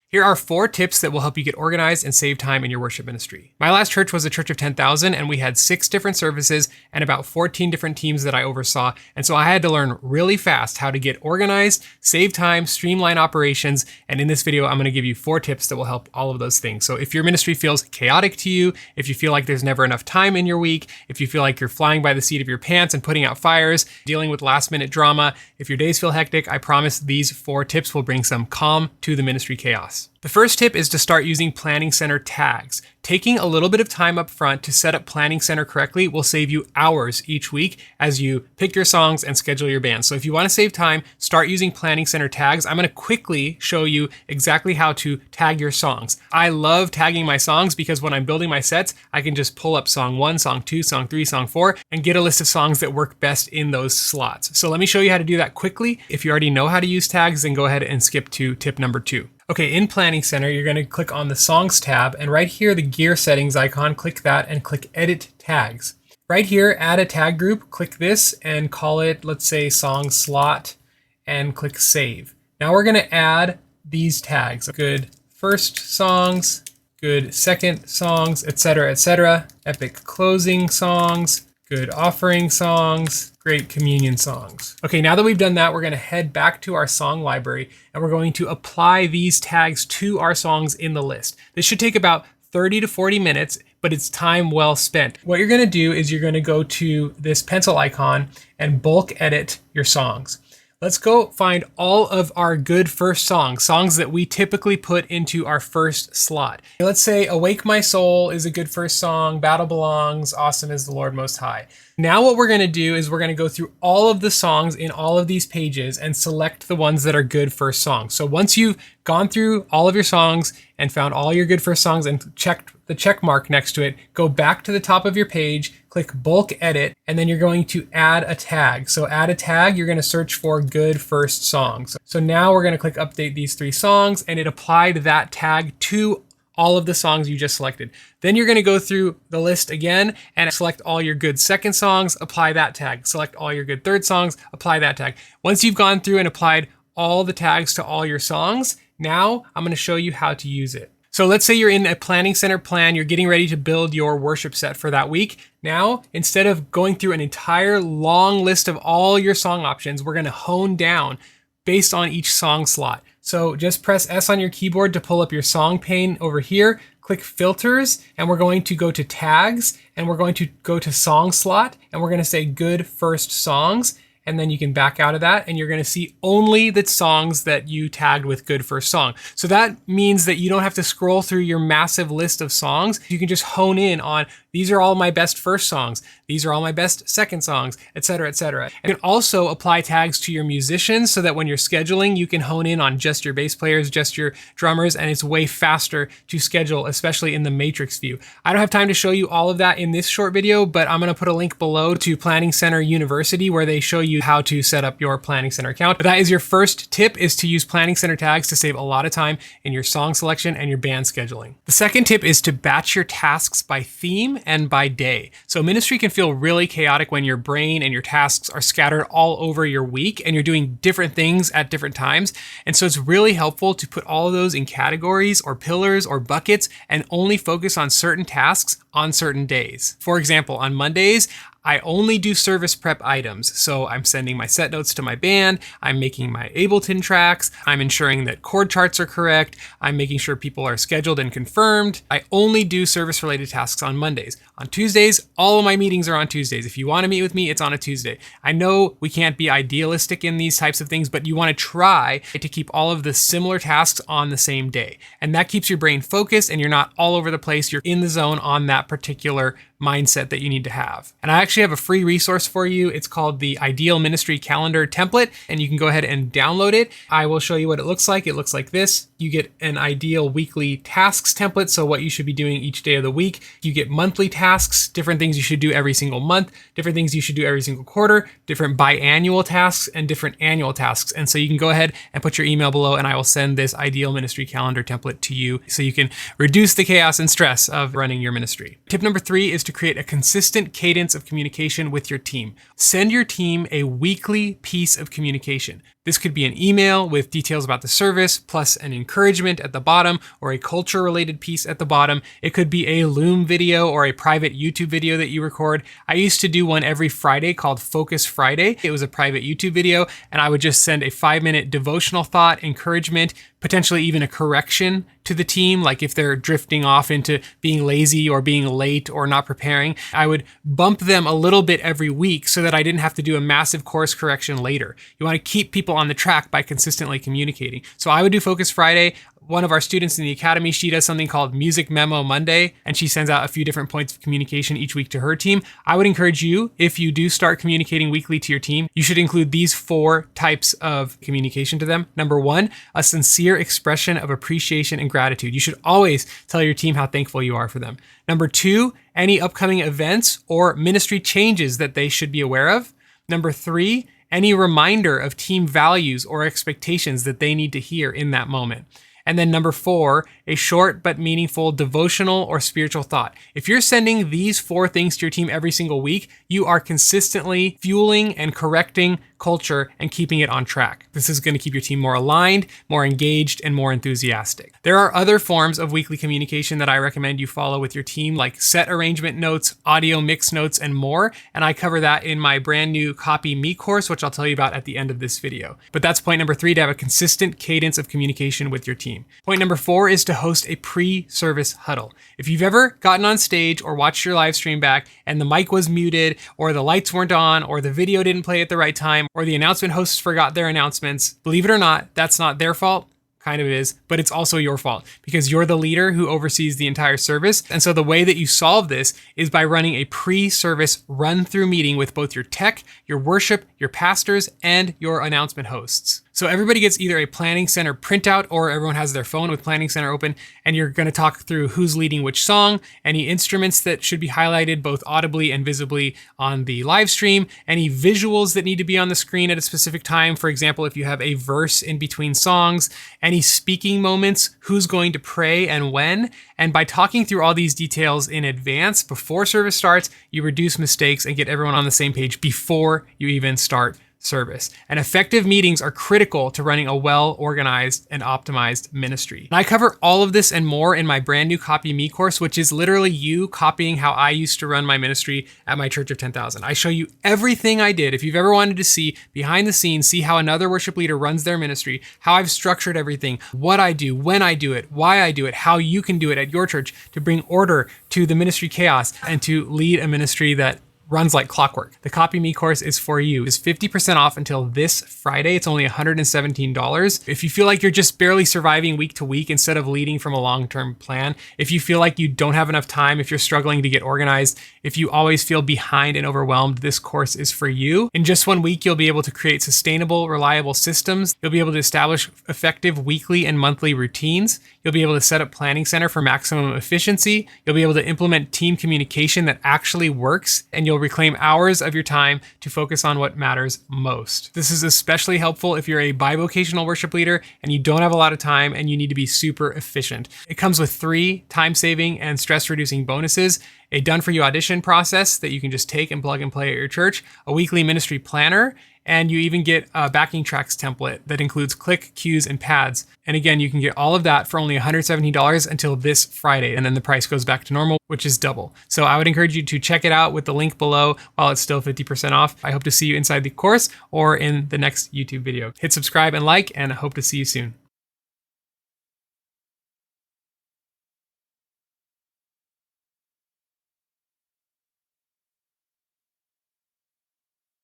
Here are 4 tips that will help you get organized and save time in your worship ministry. My last church was a church of 10,000, and we had 6 different services and about 14 different teams that I oversaw. And so I had to learn really fast how to get organized, save time, streamline operations. And in this video, I'm going to give you 4 tips that will help all of those things. So if your ministry feels chaotic to you, if you feel like there's never enough time in your week, if you feel like you're flying by the seat of your pants and putting out fires, dealing with last minute drama, if your days feel hectic, I promise these 4 tips will bring some calm to the ministry chaos. The first tip is to start using Planning Center tags. Taking a little bit of time up front to set up Planning Center correctly will save you hours each week as you pick your songs and schedule your band. So if you want to save time, start using Planning Center tags. I'm going to quickly show you exactly how to tag your songs. I love tagging my songs because when I'm building my sets, I can just pull up song 1, song 2, song 3, song 4, and get a list of songs that work best in those slots. So let me show you how to do that quickly. If you already know how to use tags, then go ahead and skip to tip number 2. Okay, in Planning Center, you're going to click on the Songs tab, and right here, the gear settings icon, click that and click Edit Tags. Right here, add a tag group, click this and call it, let's say, Song Slot, and click Save. Now we're going to add these tags. Good first songs, good second songs, etc., etc. Epic closing songs, good offering songs, great communion songs. Okay, now that we've done that, we're going to head back to our song library and we're going to apply these tags to our songs in the list. This should take about 30 to 40 minutes, but it's time well spent. What you're going to do is you're going to go to this pencil icon and bulk edit your songs. Let's go find all of our good first songs that we typically put into our first slot. Let's say Awake My Soul is a good first song, Battle Belongs, Awesome is the Lord Most High. Now what we're going to do is we're going to go through all of the songs in all of these pages and select the ones that are good first songs. So once you've gone through all of your songs and found all your good first songs and checked the check mark next to it, go back to the top of your page, click bulk edit, and then you're going to add a tag. So add a tag, you're going to search for good first songs. So now we're going to click update these 3 songs, and it applied that tag to all of the songs you just selected. Then you're going to go through the list again and select all your good second songs, apply that tag. Select all your good third songs, apply that tag. Once you've gone through and applied all the tags to all your songs, now I'm going to show you how to use it. So let's say you're in a Planning Center plan, you're getting ready to build your worship set for that week. Now, instead of going through an entire long list of all your song options, we're going to hone down based on each song slot. So just press S on your keyboard to pull up your song pane over here, click filters, and we're going to go to tags, and we're going to go to song slot, and we're going to say good first songs. And then you can back out of that and you're going to see only the songs that you tagged with good first song. So that means that you don't have to scroll through your massive list of songs. You can just hone in on, these are all my best first songs. These are all my best second songs, etc., etc. You can also apply tags to your musicians so that when you're scheduling, you can hone in on just your bass players, just your drummers, and it's way faster to schedule, especially in the matrix view. I don't have time to show you all of that in this short video, but I'm going to put a link below to Planning Center University where they show you how to set up your Planning Center account. But that is your first tip, is to use Planning Center tags to save a lot of time in your song selection and your band scheduling. The second tip is to batch your tasks by theme and by day. So ministry can feel really chaotic when your brain and your tasks are scattered all over your week and you're doing different things at different times. And so it's really helpful to put all of those in categories or pillars or buckets and only focus on certain tasks on certain days. For example, on Mondays, I only do service prep items. So I'm sending my set notes to my band, I'm making my Ableton tracks, I'm ensuring that chord charts are correct, I'm making sure people are scheduled and confirmed. I only do service related tasks on Mondays. On Tuesdays, all of my meetings are on Tuesdays. If you want to meet with me, it's on a Tuesday. I know we can't be idealistic in these types of things, but you want to try to keep all of the similar tasks on the same day. And that keeps your brain focused and you're not all over the place. You're in the zone on that particular mindset that you need to have. And I actually have a free resource for you. It's called the Ideal Ministry Calendar Template, and you can go ahead and download it. I will show you what it looks like. It looks like this. You get an ideal weekly tasks template, so what you should be doing each day of the week. You get monthly tasks, different things you should do every single month, different things you should do every single quarter, different biannual tasks, and different annual tasks. And so you can go ahead and put your email below, and I will send this Ideal Ministry Calendar template to you so you can reduce the chaos and stress of running your ministry. Tip number 3 is to create a consistent cadence of communication with your team. Send your team a weekly piece of communication. This could be an email with details about the service, plus an encouragement at the bottom, or a culture-related piece at the bottom. It could be a Loom video or a private YouTube video that you record. I used to do one every Friday called Focus Friday. It was a private YouTube video, and I would just send a 5-minute devotional thought, encouragement, potentially even a correction to the team, like if they're drifting off into being lazy or being late or not preparing. I would bump them a little bit every week so that I didn't have to do a massive course correction later. You want to keep people on the track by consistently communicating. So I would do Focus Friday. One of our students in the academy, she does something called Music Memo Monday, and she sends out a few different points of communication each week to her team. I would encourage you, if you do start communicating weekly to your team, you should include these 4 types of communication to them. Number 1, a sincere expression of appreciation and gratitude. You should always tell your team how thankful you are for them. Number 2, any upcoming events or ministry changes that they should be aware of. Number 3, any reminder of team values or expectations that they need to hear in that moment. And then number 4, a short but meaningful devotional or spiritual thought. If you're sending these 4 things to your team every single week, you are consistently fueling and correcting culture and keeping it on track. This is going to keep your team more aligned, more engaged, and more enthusiastic. There are other forms of weekly communication that I recommend you follow with your team, like set arrangement notes, audio mix notes, and more. And I cover that in my brand new Copy Me course, which I'll tell you about at the end of this video. But that's point number 3, to have a consistent cadence of communication with your team. Point number 4 is to host a pre-service huddle. If you've ever gotten on stage or watched your live stream back and the mic was muted, or the lights weren't on, or the video didn't play at the right time, or the announcement hosts forgot their announcements, believe it or not, that's not their fault. Kind of is, but it's also your fault because you're the leader who oversees the entire service. And so the way that you solve this is by running a pre-service run-through meeting with both your tech, your worship, your pastors, and your announcement hosts. So everybody gets either a Planning Center printout or everyone has their phone with Planning Center open, and you're going to talk through who's leading which song, any instruments that should be highlighted both audibly and visibly on the live stream, any visuals that need to be on the screen at a specific time. For example, if you have a verse in between songs, any speaking moments, who's going to pray and when. And by talking through all these details in advance before service starts, you reduce mistakes and get everyone on the same page before you even start service. And effective meetings are critical to running a well-organized and optimized ministry. And I cover all of this and more in my brand new Copy Me course, which is literally you copying how I used to run my ministry at my church of 10,000. I show you everything I did. If you've ever wanted to see behind the scenes, see how another worship leader runs their ministry, how I've structured everything, what I do, when I do it, why I do it, how you can do it at your church to bring order to the ministry chaos and to lead a ministry that runs like clockwork. The Copy Me course is for you. It's 50% off until this Friday. It's only $117. If you feel like you're just barely surviving week to week instead of leading from a long-term plan, if you feel like you don't have enough time, if you're struggling to get organized, if you always feel behind and overwhelmed, this course is for you. In just 1 week, you'll be able to create sustainable, reliable systems. You'll be able to establish effective weekly and monthly routines. You'll be able to set up Planning Center for maximum efficiency. You'll be able to implement team communication that actually works, and you'll reclaim hours of your time to focus on what matters most. This is especially helpful if you're a bivocational worship leader and you don't have a lot of time and you need to be super efficient. It comes with 3 time-saving and stress-reducing bonuses: a done-for-you audition process that you can just take and plug and play at your church, a weekly ministry planner, and you even get a backing tracks template that includes click, cues, and pads. And again, you can get all of that for only $117 until this Friday, and then the price goes back to normal, which is double. So I would encourage you to check it out with the link below while it's still 50% off. I hope to see you inside the course or in the next YouTube video. Hit subscribe and like, and I hope to see you soon.